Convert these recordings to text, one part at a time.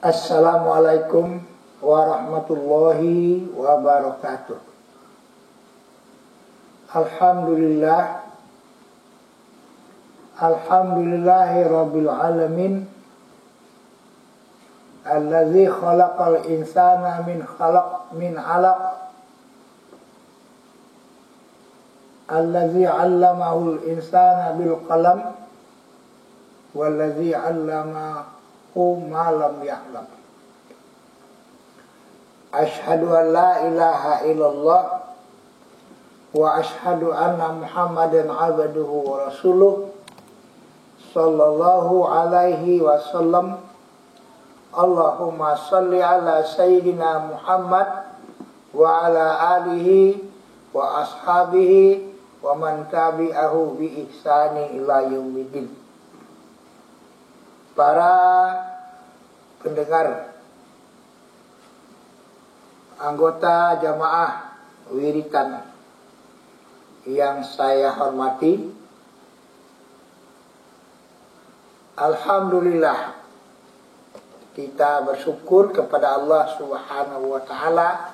Assalamualaikum warahmatullahi wabarakatuh. Alhamdulillahi rabbil alamin. Allazi khalaqal insana min alaq. Allazi 'allamahul insana bil qalam. Wallazi 'allamahu ma lam ya'lam. Asyhadu an la ilaha illallah wa asyhadu anna Muhammadan abduhu wa rasuluh sallallahu alaihi wasallam. Allahumma salli ala sayyidina Muhammad wa ala alihi wa ashabihi wa man tabi'ahu bi ihsani ila yaumiddin. Para pendengar, anggota jamaah wiritan yang saya hormati, alhamdulillah kita bersyukur kepada Allah Subhanahu wa taala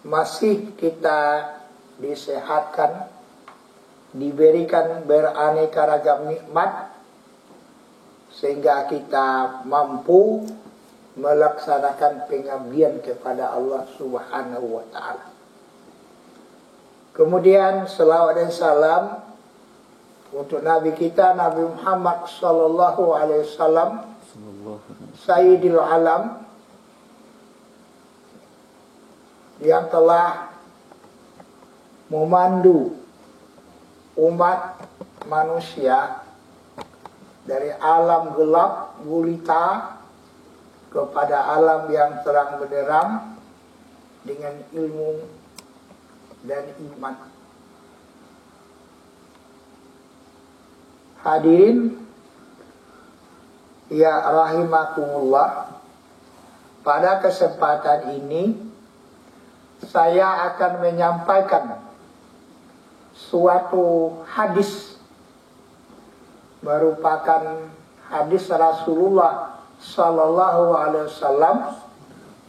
masih kita disehatkan, diberikan beraneka ragam nikmat sehingga kita mampu melaksanakan pengabdian kepada Allah Subhanahu wa taala. Kemudian selawat dan salam untuk Nabi kita Nabi Muhammad sallallahu alaihi wasallam, Sayyidil Alam, yang telah memandu umat manusia dari alam gelap gulita kepada alam yang terang benderang dengan ilmu dan iman. Hadirin ya rahimakumullah, pada kesempatan ini saya akan menyampaikan suatu hadis, merupakan hadis Rasulullah Sallallahu Alaihi Wasallam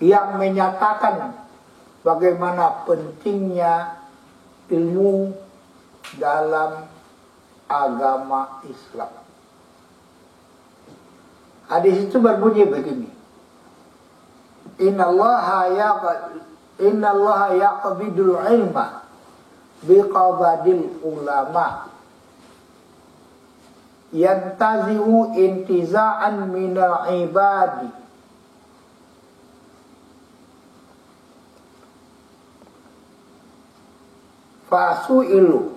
yang menyatakan bagaimana pentingnya ilmu dalam agama Islam. Hadis itu berbunyi begini: Innallaha yaqbidul ilma biqabadil ulama yantazi'u intiza'an minal ibadi fasu'ilu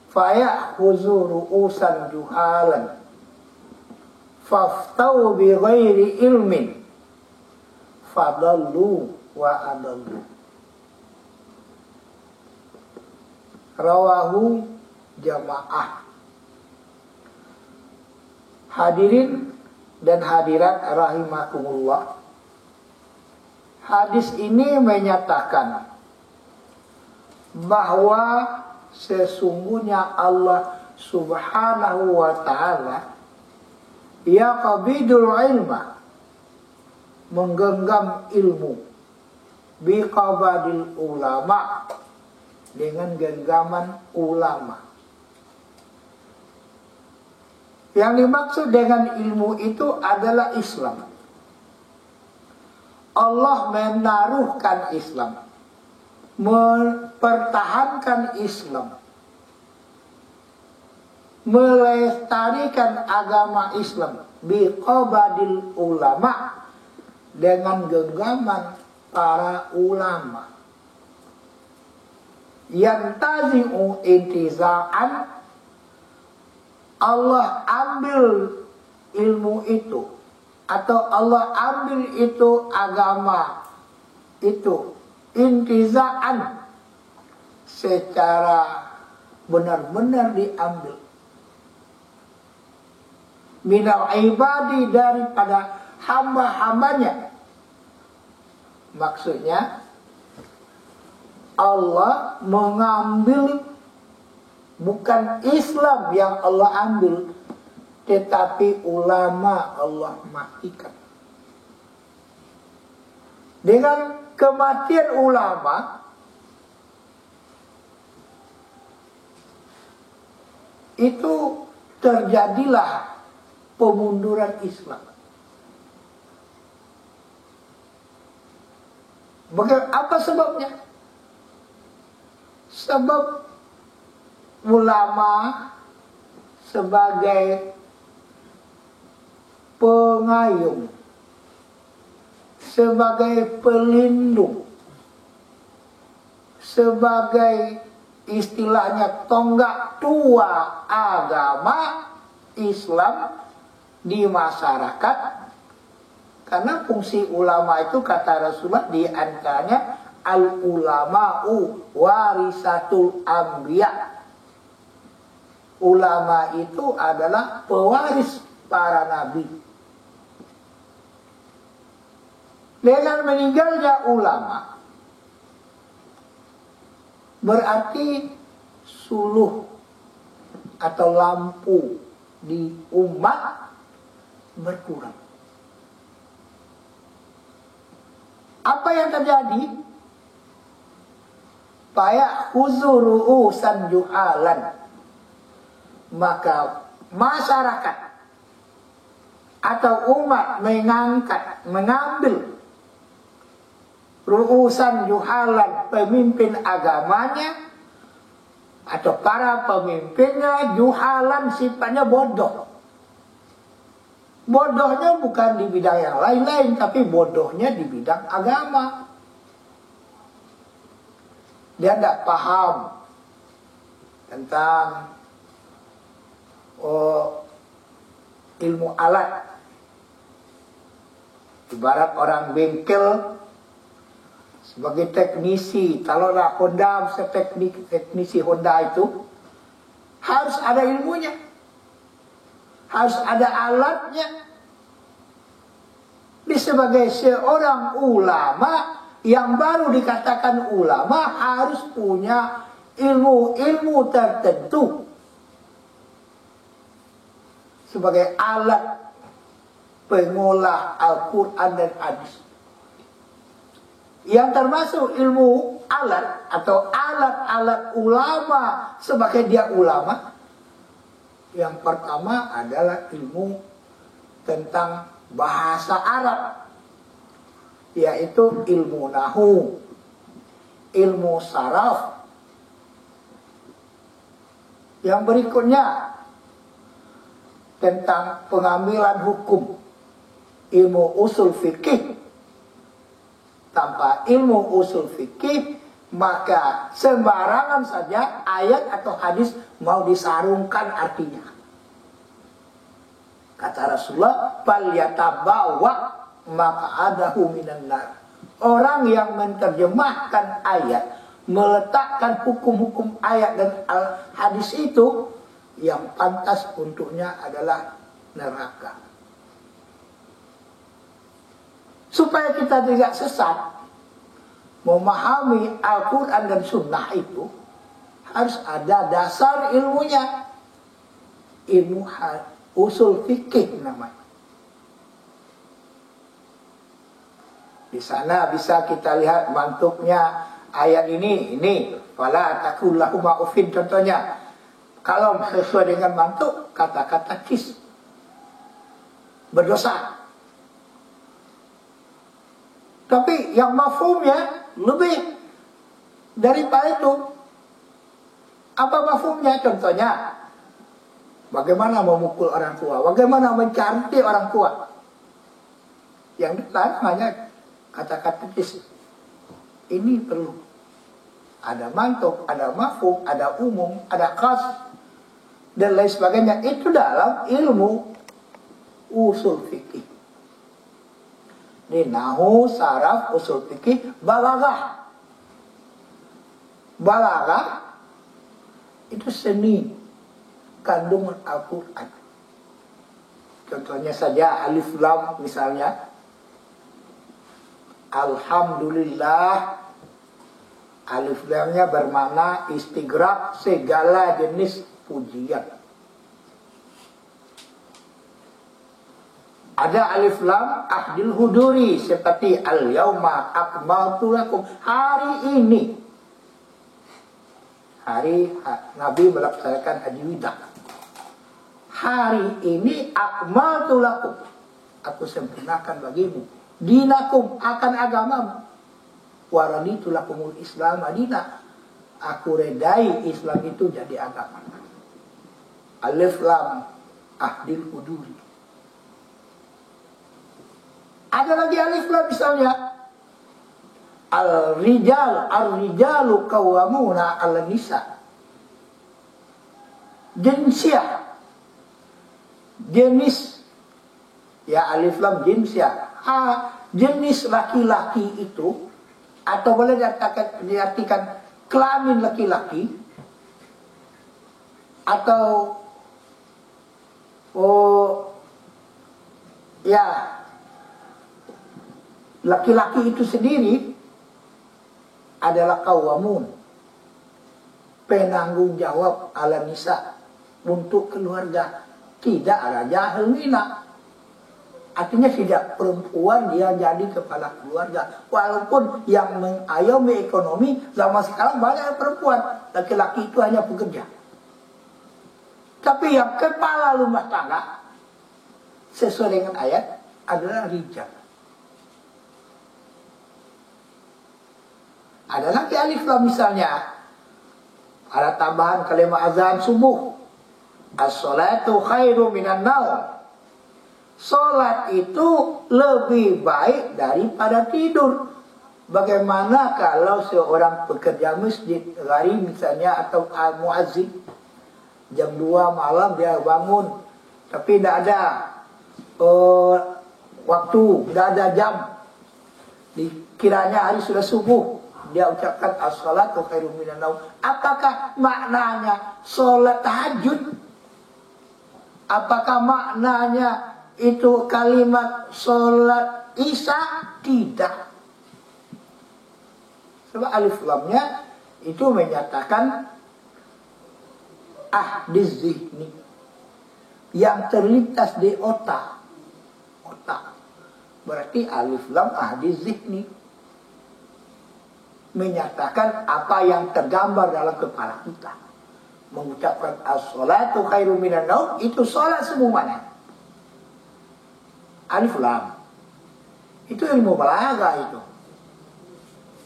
faya'khuzu ru'usan juhalan faftau bi ghairi ilmin fadallu wa adallu. Rawahu jamaah. Hadirin dan hadirat rahimakumullah, hadis ini menyatakan bahwa sesungguhnya Allah Subhanahu wa ta'ala yaqbidul ilma, menggenggam ilmu, biqabadil ulama, dengan genggaman ulama. Yang dimaksud dengan ilmu itu adalah Islam. Allah menaruhkan Islam, mempertahankan Islam, melestarikan agama Islam biqabadil ulama, dengan genggaman para ulama. Yantazi'u intiza'an, Allah ambil ilmu itu, atau Allah ambil itu agama itu, intiza'an, secara benar-benar diambil, minal ibadi, daripada hamba-hambanya. Maksudnya Allah mengambil Bukan Islam yang Allah ambil, tetapi ulama Allah matikan. Dengan kematian ulama, itu terjadilah pemunduran Islam. Apa sebabnya? Sebab ulama sebagai pengayung, sebagai pelindung, sebagai istilahnya tonggak tua agama Islam di masyarakat. Karena fungsi ulama itu kata Rasulullah di antaranya al ulama'u warisatul anbiya. Ulama itu adalah pewaris para nabi. Dengan meninggalnya ulama, berarti suluh atau lampu di umat berkurang. Apa yang terjadi? Paya huzuru usan juhalan. Maka masyarakat atau umat mengambil ru'usan juhalan, pemimpin agamanya atau para pemimpinnya juhalan, sifatnya bodoh. Bodohnya bukan di bidang yang lain-lain, tapi bodohnya di bidang agama. Dia tidak paham tentang ilmu alat. Ibarat orang bengkel sebagai teknisi, kalau lah Honda, teknisi Honda itu harus ada ilmunya, harus ada alatnya. Dia sebagai seorang ulama yang baru dikatakan ulama harus punya ilmu-ilmu tertentu sebagai alat pengolah Al-Quran dan hadis. Yang termasuk ilmu alat atau alat-alat ulama sebagai dia ulama. Yang pertama adalah ilmu tentang bahasa Arab, yaitu ilmu nahu, ilmu saraf. Yang berikutnya tentang pengambilan hukum, ilmu usul fikih. Tanpa ilmu usul fikih, maka sembarangan saja ayat atau hadis mau disarungkan artinya. Kata Rasulullah, "Falyatabawa maq'adahu minan nar." Orang yang menerjemahkan ayat, meletakkan hukum-hukum ayat dan hadis itu, yang pantas untuknya adalah neraka. Supaya kita tidak sesat, memahami Al-Quran dan Sunnah itu harus ada dasar ilmunya. Ilmu usul fikih namanya. Di sana bisa kita lihat bentuknya ayat ini. Fala taqul lahuma uffin, contohnya. Kalau sesuai dengan bentuk kata-kata kis, berdosa. Tapi yang mafhumnya lebih daripada itu. Apa mafhumnya? Contohnya, bagaimana memukul orang tua, bagaimana mencantik orang tua. Yang lain hanya kata-kata kis. Ini perlu ada mantuk, ada mafhum, ada umum, ada khas, dan lain sebagainya. Itu dalam ilmu usul fikih. Ini nahu, saraf, usul fikih, balaghah. Balaghah itu seni kandungan Al-Quran. Contohnya saja alif lam misalnya. Alhamdulillah Alif lamnya bermakna istighraq, segala jenis pujian. Ada alif lam ahdil huduri, seperti al-yauma akmaltu lakum, hari ini. Hari Nabi melaksanakan haji wida. Hari ini akmaltu lakum, aku sempurnakan bagimu dinakum, akan agamamu. Wa raditu lakumul Islam madina, aku redai Islam itu jadi agama. Alif lam ahdil huduri. Ada lagi alif lam misalnya ar-rijalu qawwamuna 'alan nisa. Jinsiah, jenis, ya alif lam jinsiah. Jenis laki-laki itu, atau boleh diartikan kelamin laki-laki, atau ya laki-laki itu sendiri adalah qawwamun, penanggung jawab ala nisa, untuk keluarga. Tidak raja helmina, artinya tidak perempuan dia jadi kepala keluarga. Walaupun yang mengayomi ekonomi zaman sekarang banyak perempuan, laki-laki itu hanya pekerja. Tapi yang kepala rumah tangga sesuai dengan ayat adalah rijal. Ada lagi alif lam misalnya, ada tambahan kalimat azan subuh. As-salatu khairu minan naum. Salat itu lebih baik daripada tidur. Bagaimana kalau seorang pekerja masjid hari misalnya, atau muazzin jam 2 malam dia bangun, tapi tidak ada waktu, tidak ada jam, dikiranya hari sudah subuh, dia ucapkan as-salatu khairum minan naum. Apakah maknanya salat tahajud? Apakah maknanya itu kalimat salat isya? Tidak. Sebab alif lamnya itu menyatakan ahdiz zihni, yang terlintas di otak. Berarti alif lam ahdiz zihni, menyatakan apa yang tergambar dalam kepala kita. Mengucapkan as-salatu khairum minan naum, itu salat semuanya. Alif lam itu ilmu balaghah itu.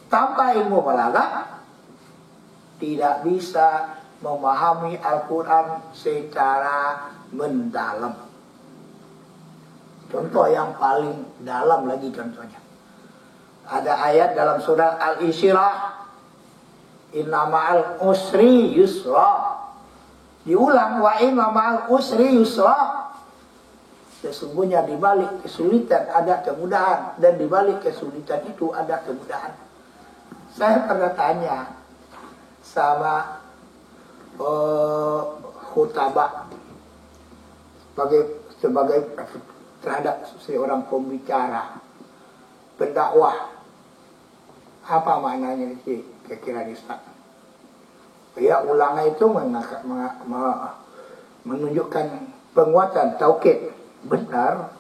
Tanpa ilmu balaghah tidak bisa memahami Al-Quran secara mendalam. Contoh yang paling dalam lagi contohnya, ada ayat dalam surah Al-Insyirah, inna ma'al usri yusra. Diulang, wa inna ma'al usri yusra. Sesungguhnya di balik kesulitan ada kemudahan, dan di balik kesulitan itu ada kemudahan. Saya pernah tanya sama khutabah sebagai terhadap seorang pembicara, pendakwah, apa maknanya sih kira-kira di Ustaz? Ya, ulangnya itu menunjukkan penguatan tauhid, benar.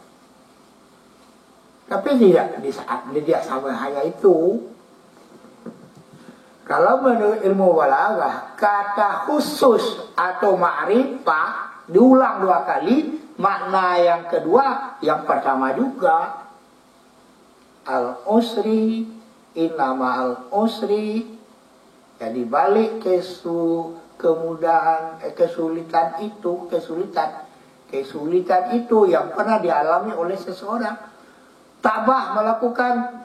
Tapi tidak di saat dia sama hanya itu. Kalau menurut ilmu balaghah, kata khusus atau ma'rifah diulang 2 kali, makna yang kedua yang pertama juga. Al-usri, inna ma'al usri, jadi balik kemudahan, kesulitan itu yang pernah dialami oleh seseorang. Tabah melakukan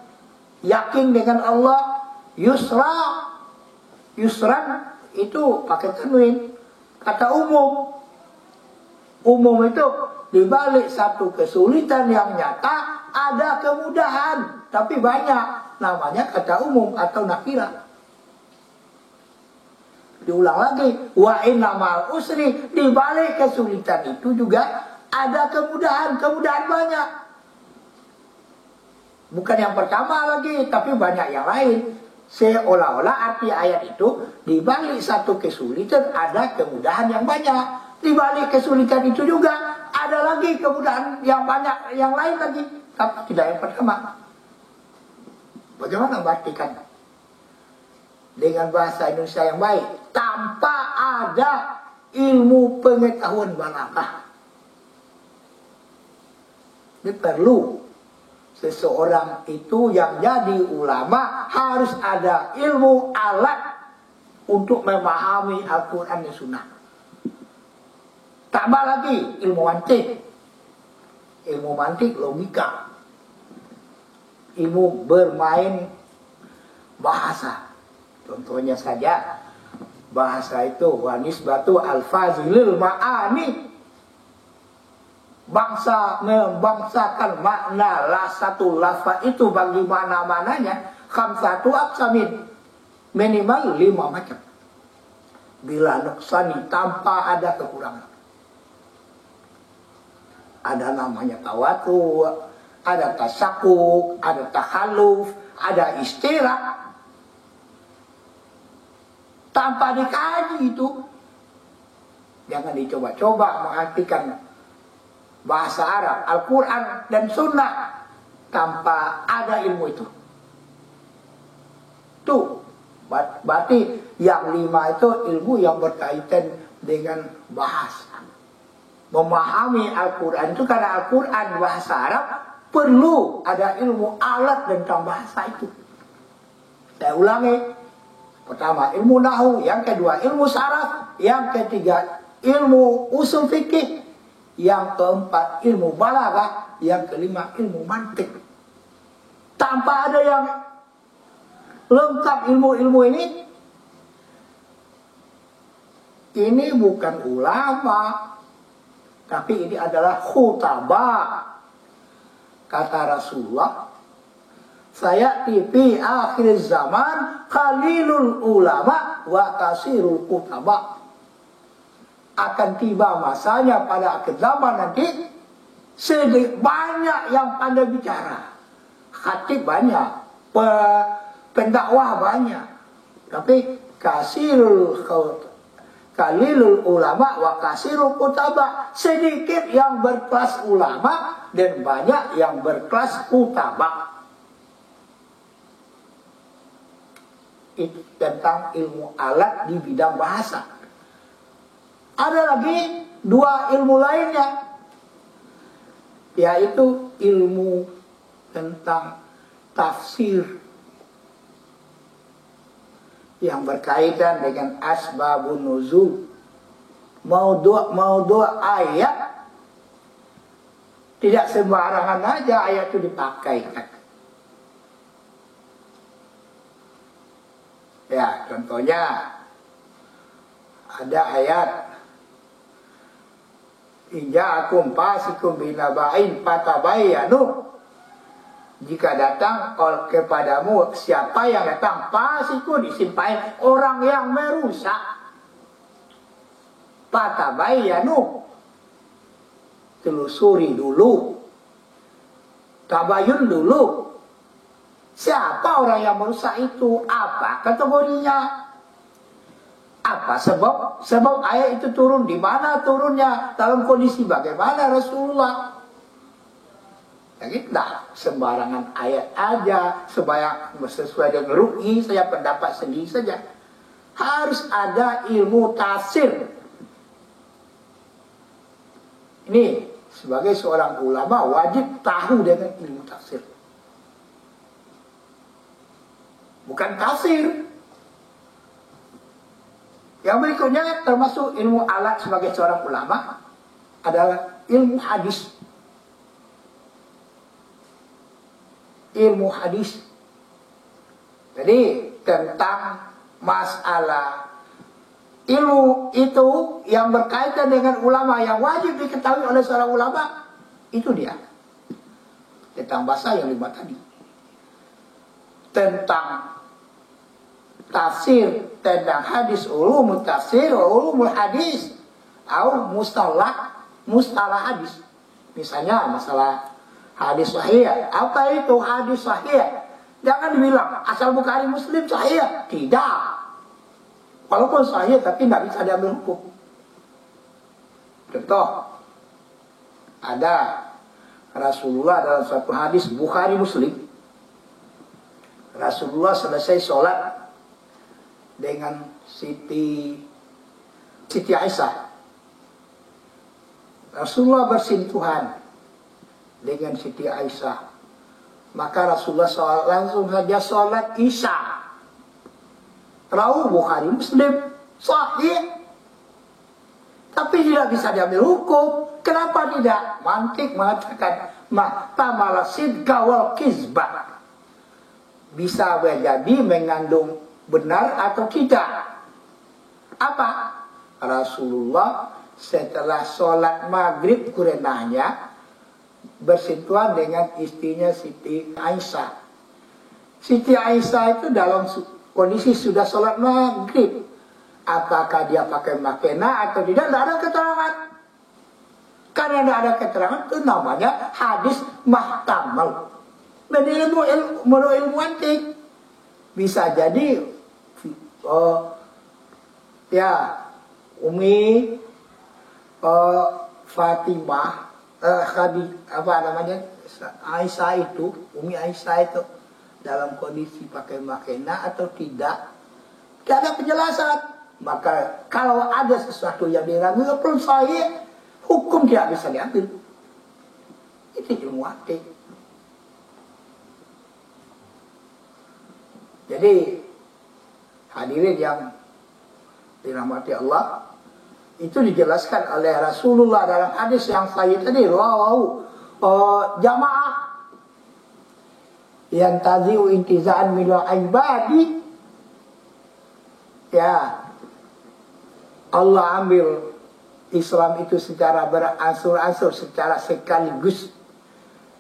yakin dengan Allah, yusran itu pakai tanwin, kata umum. Umum itu dibalik satu kesulitan yang nyata ada kemudahan, tapi banyak, namanya kata umum atau nakirah. Diulang lagi, wa inna ma'al usri, dibalik kesulitan itu juga ada kemudahan banyak. Bukan yang pertama lagi, tapi banyak yang lain. Seolah-olah arti ayat itu di balik satu kesulitan ada kemudahan yang banyak. Di balik kesulitan itu juga ada lagi kemudahan yang banyak yang lain lagi, tapi tidak yang pertama. Bagaimana mengartikan dengan bahasa Indonesia yang baik tanpa ada ilmu pengetahuan balaghah? Ini perlu seseorang itu yang jadi ulama harus ada ilmu alat untuk memahami Al-Quran dan Sunnah. Tambah lagi ilmu mantik, logika, ilmu bermain bahasa. Contohnya saja bahasa itu wanisbatu al-fazilil ma'ani. Bangsa membangsakan makna satu lafaz itu bagi mana-mananya khamsatu aqsamin, minimal 5 macam. Bila nuksani, tanpa ada kekurangan. Ada namanya tawatu, ada tasyakuk, ada takhalluf, ada istilah. Tanpa dikaji itu, jangan dicoba-coba mengartikan bahasa Arab, Al-Quran dan Sunnah tanpa ada ilmu itu. Tuh, berarti yang 5 itu ilmu yang berkaitan dengan bahasa. Memahami Al-Quran itu karena Al-Quran bahasa Arab perlu ada ilmu alat tentang bahasa itu. Saya ulangi. Pertama ilmu nahwu, yang kedua ilmu saraf, yang ketiga ilmu usul fikih, yang keempat ilmu balaghah, yang kelima ilmu mantik. Tanpa ada yang lengkap ilmu-ilmu ini bukan ulama, tapi ini adalah khutaba. Kata Rasulullah, saya fi akhir zaman qalilul ulama wa kasirul khutaba. Akan tiba masanya pada akhir zaman nanti sedikit banyak yang pandai bicara, khatib banyak, pendakwah banyak, tapi kalilul ulama wa kasirul khutaba, sedikit yang berkelas ulama dan banyak yang berkelas khutaba. Itu tentang ilmu alat di bidang bahasa. Ada lagi 2 ilmu lainnya, yaitu ilmu tentang tafsir yang berkaitan dengan asbabun nuzul, maudhu' ayat. Tidak sembarangan aja ayat itu dipakai. Ya, contohnya ada ayat Inja'akum fasikum binaba'in fatabayyanu. Jika datang kepadamu siapa yang datang fasikun, disimpain orang yang merusak. Fatabayyanu, telusuri dulu, tabayun dulu. Siapa orang yang merusak itu? Apa kategorinya? Apa sebab ayat itu turun, di mana turunnya, dalam kondisi bagaimana Rasulullah? Ya kita sembarangan ayat aja, sesuai dengan ru'i saya pendapat sendiri saja. Harus ada ilmu tafsir. Ini sebagai seorang ulama wajib tahu dengan ilmu tafsir. Bukan tafsir. Yang berikutnya termasuk ilmu alat sebagai seorang ulama adalah ilmu hadis. Ilmu hadis. Jadi tentang masalah ilmu itu yang berkaitan dengan ulama yang wajib diketahui oleh seorang ulama, itu dia. Tentang bahasa yang 5 tadi. Tentang tafsir, tentang hadis, ulumul tafsir, ulumul hadis, atau mustalah hadis. Misalnya masalah hadis sahih. Apa itu hadis sahih? Jangan dibilang asal Bukhari Muslim sahih. Tidak. Walaupun sahih tapi nggak bisa diambil hukum. Contoh, ada Rasulullah dalam suatu hadis Bukhari Muslim. Rasulullah selesai sholat dengan Siti Aisyah. Rasulullah bersentuhan dengan Siti Aisyah. Maka Rasulullah langsung saja sholat Isya. Rawi Bukhari Muslim sahih. Tapi tidak bisa diambil hukum. Kenapa tidak? Mantik mengatakan mahtamala sidqa wal kizbah. Bisa jadi mengandung benar atau tidak. Apa? Rasulullah setelah sholat maghrib kurenahnya bersentuhan dengan istrinya Siti Aisyah. Siti Aisyah itu dalam kondisi sudah sholat maghrib. Apakah dia pakai makena atau tidak? Tidak ada keterangan. Karena tidak ada keterangan itu namanya hadis mahtamal. Menurut ilmu antik bisa jadi Umi Fatimah Aisyah itu, Umi Aisyah itu dalam kondisi pakai makena atau tidak, tidak ada penjelasan. Maka kalau ada sesuatu yang diragukan walaupun sahih, hukum tidak bisa diambil. Itu ilmu antik. Jadi hadirin yang dirahmati Allah, itu dijelaskan oleh Rasulullah dalam hadis yang sahih tadi, rawahu jamaah yang tazi'u intiza'an minal ibadi. Ya, Allah ambil Islam itu secara beransur-ansur, secara sekaligus.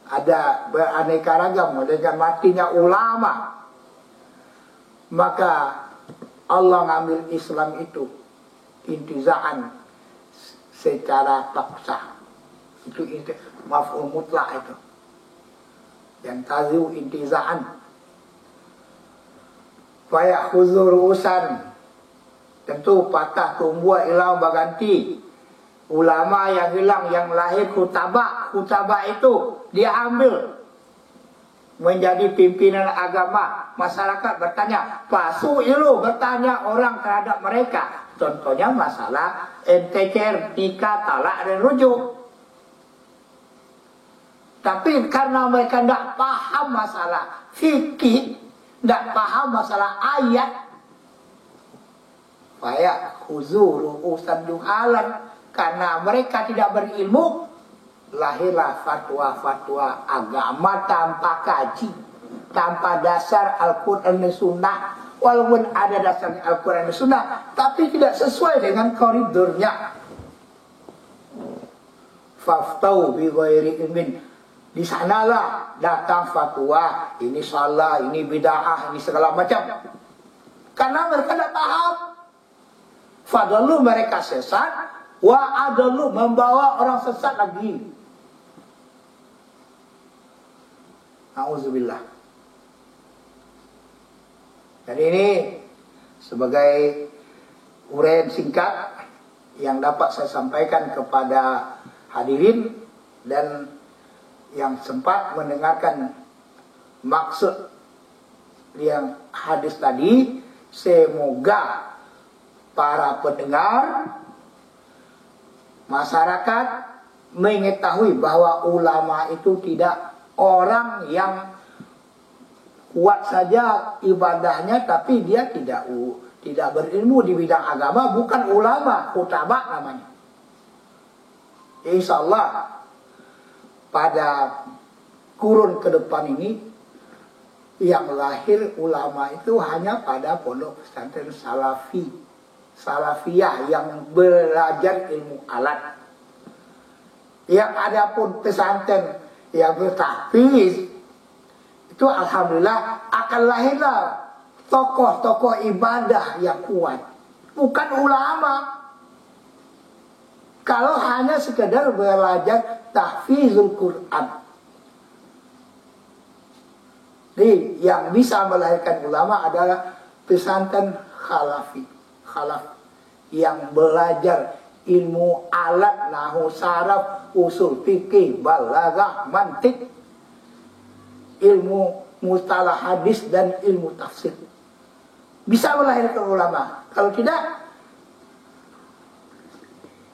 Ada beraneka ragam dengan matinya ulama. Maka Allah ngambil Islam itu intizaan secara paksa. Itu maf'ul mutlak itu. Yang taziu intizaan. Faya khuzur urusan. Tentu patah tumbuh hilang berganti. Ulama yang hilang, yang lahir kutabak itu dia ambil menjadi pimpinan agama. Masyarakat bertanya, pasuilu bertanya orang terhadap mereka. Contohnya masalah enteker, nikah, talak dan rujuk. Tapi karena mereka tidak paham masalah fikih, tidak paham masalah ayat, kayak huzur urusan juhalan, karena mereka tidak berilmu, lahirlah fatwa-fatwa agama tanpa kaji, tanpa dasar Al-Quran dan Sunnah. Walaupun ada dasar Al-Quran dan Sunnah, tapi tidak sesuai dengan koridornya. Faftau bi ghairi ilmin. Di sanalah datang fatwa, ini salah, ini bid'ah, ini segala macam. Karena mereka tidak paham. Fadalu mereka sesat, wa adalu membawa orang sesat lagi. Nauzubillah. Dan ini sebagai uraian singkat yang dapat saya sampaikan kepada hadirin dan yang sempat mendengarkan maksud yang hadis tadi. Semoga para pendengar, masyarakat mengetahui bahwa ulama itu tidak orang yang kuat saja ibadahnya tapi dia tidak berilmu di bidang agama, bukan ulama, kutabak namanya. Insyaallah pada kurun ke depan ini yang lahir ulama itu hanya pada pondok pesantren salafiyah yang belajar ilmu alat. Yang ada pun pesantren yang bertahfiz, itu alhamdulillah akan lahirlah tokoh-tokoh ibadah yang kuat, bukan ulama. Kalau hanya sekedar belajar tahfizul Quran, Jadi yang bisa melahirkan ulama adalah pesantren khalaf yang belajar ilmu alat, nahu, saraf, usul fikih, balaghah, mantik, ilmu mustalah hadis dan ilmu tafsir. Bisa melahirkan ulama. Kalau tidak,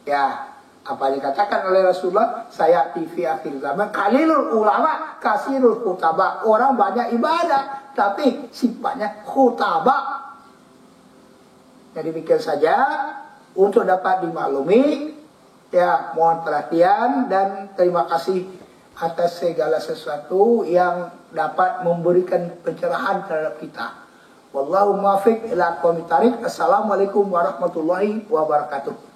ya apa dikatakan oleh Rasulullah, saya fi akhir zaman qalilul ulama kasirul khutaba. Orang banyak ibadah tapi sifatnya khutaba. Jadi demikian saja untuk dapat dimaklumi. Ya, mohon perhatian dan terima kasih atas segala sesuatu yang dapat memberikan pencerahan terhadap kita. Wallahu muwaffiq ila aqwamit thariq. Assalamualaikum warahmatullahi wabarakatuh.